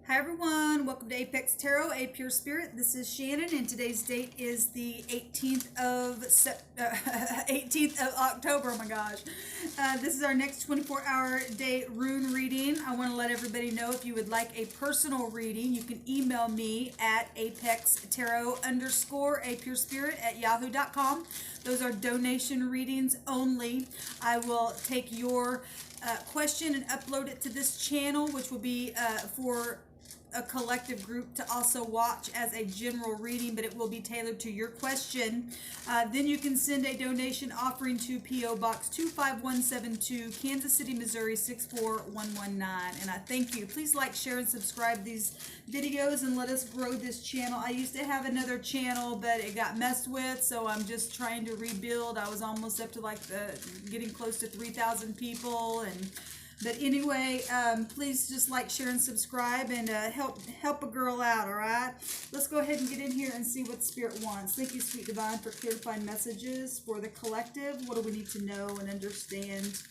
Hi everyone, welcome to Apex Tarot, A Pure Spirit. This is Shannon and today's date is the 18th of 18th of October. Oh my gosh. This is our next 24-hour day rune reading. I want to let everybody know if you would like a personal reading, you can email me at apextarot_apurespirit@yahoo.com. Those are donation readings only. I will take your question and upload it to this channel, which will be for a collective group to also watch as a general reading, but it will be tailored to your question. Then you can send a donation offering to P.O. Box 25172, Kansas City, Missouri 64119. And I thank you. Please like, share, and subscribe these videos and let us grow this channel. I used to have another channel, but it got messed with, so I'm just trying to rebuild. I was almost up to like getting close to 3,000 people, but anyway, please just like, share, and subscribe, and help a girl out, all right? Let's go ahead and get in here and see what Spirit wants. Thank you, Sweet Divine, for clarifying messages for the collective. What do we need to know and understand?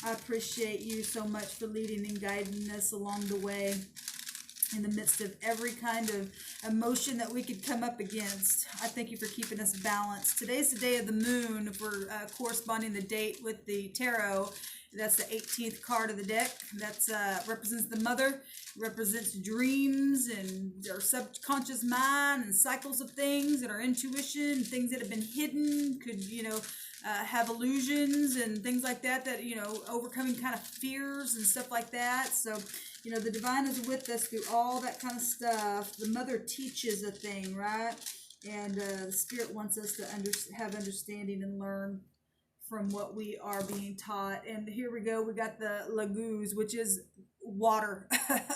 I appreciate you so much for leading and guiding us along the way in the midst of every kind of emotion that we could come up against. I thank you for keeping us balanced. Today's the day of the moon for corresponding the date with the tarot. That's the 18th card of the deck. That's represents the mother, represents dreams and our subconscious mind and cycles of things and our intuition and things that have been hidden, could, have illusions and things like that, overcoming kind of fears and stuff like that. So, the divine is with us through all that kind of stuff. The mother teaches a thing, right? And the Spirit wants us to have understanding and learn from what we are being taught. And here we go. We got the lagoos, which is water.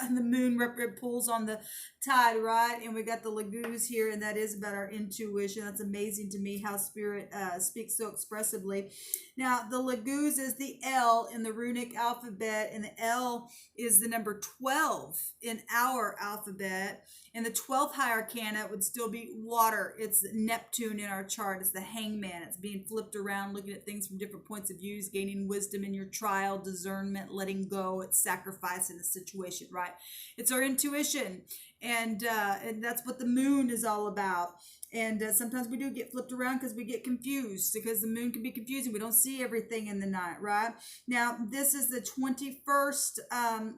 And the moon pulls on the tide, right? And we got the lagoos here, and that is about our intuition. That's amazing to me how Spirit speaks so expressively. Now, the lagoos is the L in the runic alphabet, and the L is the number 12 in our alphabet. And the 12th high arcana would still be water. It's Neptune in our chart. It's the hangman. It's being flipped around, looking at things from different points of view, gaining wisdom in your trial, discernment, letting go. It's sacrifice in the situation, right? It's our intuition. And that's what the moon is all about. And sometimes we do get flipped around because we get confused, because the moon can be confusing. We don't see everything in the night, right? Now, this is the 21st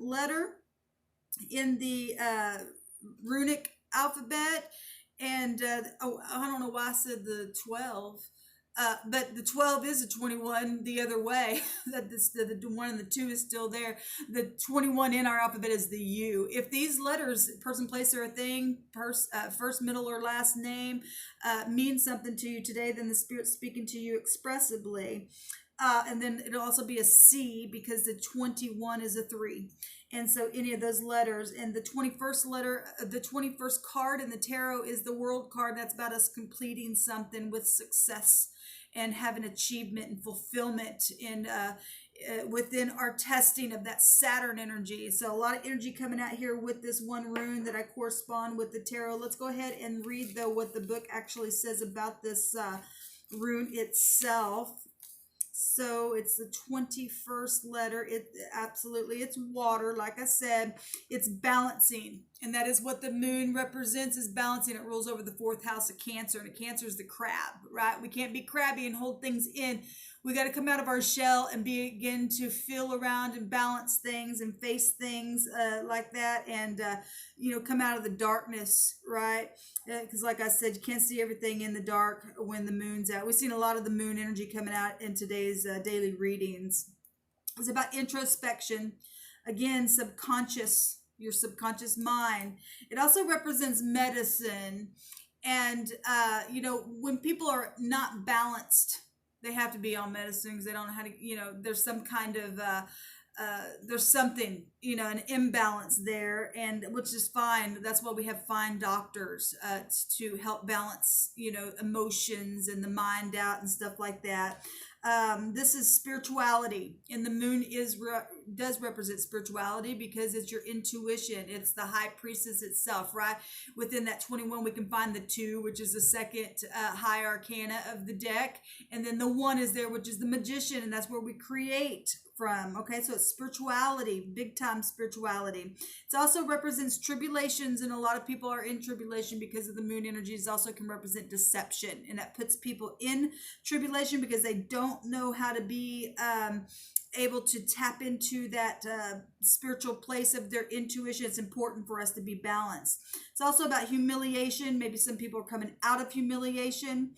letter in the runic alphabet, and I don't know why I said the 12, but the 12 is a 21 the other way. That the 1 and the 2 is still there. The 21 in our alphabet is the U. If these letters, person, place, or a thing, first, middle, or last name, mean something to you today, then the Spirit's speaking to you expressively. And then it'll also be a C, because the 21 is a 3. And so any of those letters, and the 21st letter, the 21st card in the tarot is the World card. That's about us completing something with success and having achievement and fulfillment in within our testing of that Saturn energy. So a lot of energy coming out here with this one rune that I correspond with the tarot. Let's go ahead and read, though, what the book actually says about this rune itself. So it's the 21st letter. It's water. Like I said, it's balancing. And that is what the moon represents, is balancing. It rules over the 4th house of Cancer. And Cancer is the crab, right? We can't be crabby and hold things in. We got to come out of our shell and begin to feel around and balance things and face things like that. And, come out of the darkness, right? Because like I said, you can't see everything in the dark when the moon's out. We've seen a lot of the moon energy coming out in today's daily readings. It's about introspection. Again, subconscious, your subconscious mind. It also represents medicine. And, when people are not balanced, they have to be on medicine because they don't know how to, there's some kind of, there's something, an imbalance there, and which is fine. That's why we have fine doctors to help balance, emotions and the mind out and stuff like that. This is spirituality, and the moon does represent spirituality because it's your intuition. It's the high priestess itself, right? Within that 21, we can find the 2, which is the second high arcana of the deck, and then the 1 is there, which is the magician, and that's where we create from. Okay, so it's spirituality, big time spirituality. It also represents tribulations, and a lot of people are in tribulation because of the moon energies. Also can represent deception, and that puts people in tribulation because they don't know how to be able to tap into that spiritual place of their intuition. It's important for us to be balanced. It's also about humiliation. Maybe some people are coming out of humiliation.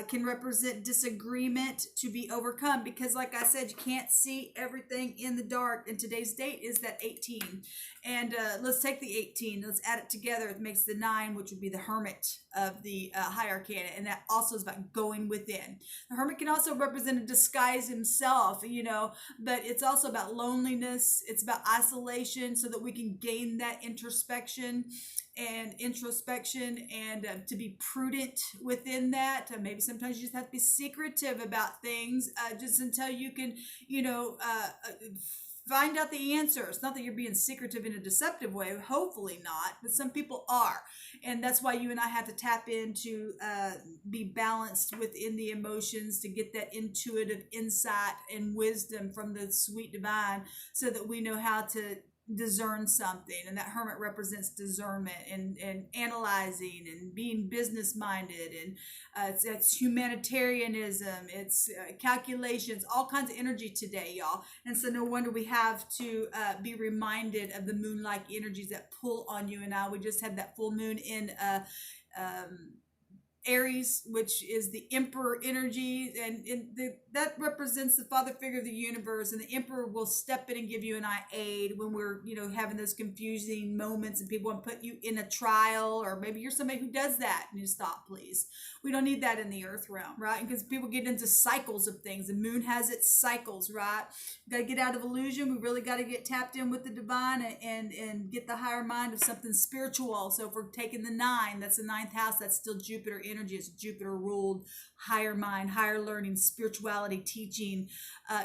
Can represent disagreement to be overcome because, like I said, you can't see everything in the dark, and today's date is that 18. And let's take the 18, let's add it together. It makes the 9, which would be the hermit of the high arcana, and that also is about going within. The hermit can also represent a disguise himself, you know, but it's also about loneliness. It's about isolation so that we can gain that introspection and to be prudent within that. Maybe sometimes you just have to be secretive about things just until you can, you know, find out the answer. It's not that you're being secretive in a deceptive way, hopefully not, but some people are. And that's why you and I have to tap into be balanced within the emotions to get that intuitive insight and wisdom from the sweet divine so that we know how to discern something. And that hermit represents discernment and analyzing and being business minded, and it's humanitarianism, it's calculations, all kinds of energy today, y'all. And so no wonder we have to be reminded of the moon-like energies that pull on you and I. We just had that full moon in Aries, which is the emperor energy, and that represents the father figure of the universe, and the emperor will step in and give you and I aid when we're, you know, having those confusing moments and people want to put you in a trial, or maybe you're somebody who does that and you stop, please. We don't need that in the earth realm, right? Because people get into cycles of things. The moon has its cycles, right? We got to get out of illusion. We really got to get tapped in with the divine and get the higher mind of something spiritual. So if we're taking the 9, that's the 9th house, that's still Jupiter energy. It's Jupiter ruled higher mind, higher learning, spirituality, teaching,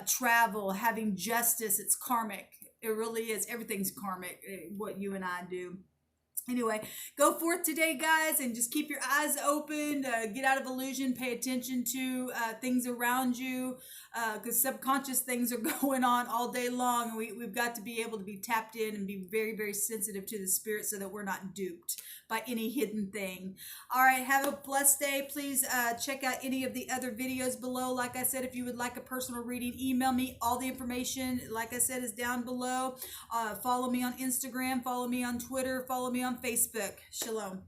travel, having justice. It's karmic. It really is. Everything's karmic, what you and I do. Anyway, go forth today, guys, and just keep your eyes open. Get out of illusion. Pay attention to things around you, because subconscious things are going on all day long. We've got to be able to be tapped in and be very, very sensitive to the spirit so that we're not duped by any hidden thing. All right, have a blessed day. Please check out any of the other videos below. Like I said, if you would like a personal reading, email me. All the information, like I said, is down below. Follow me on Instagram. Follow me on Twitter. Follow me on Facebook. Shalom.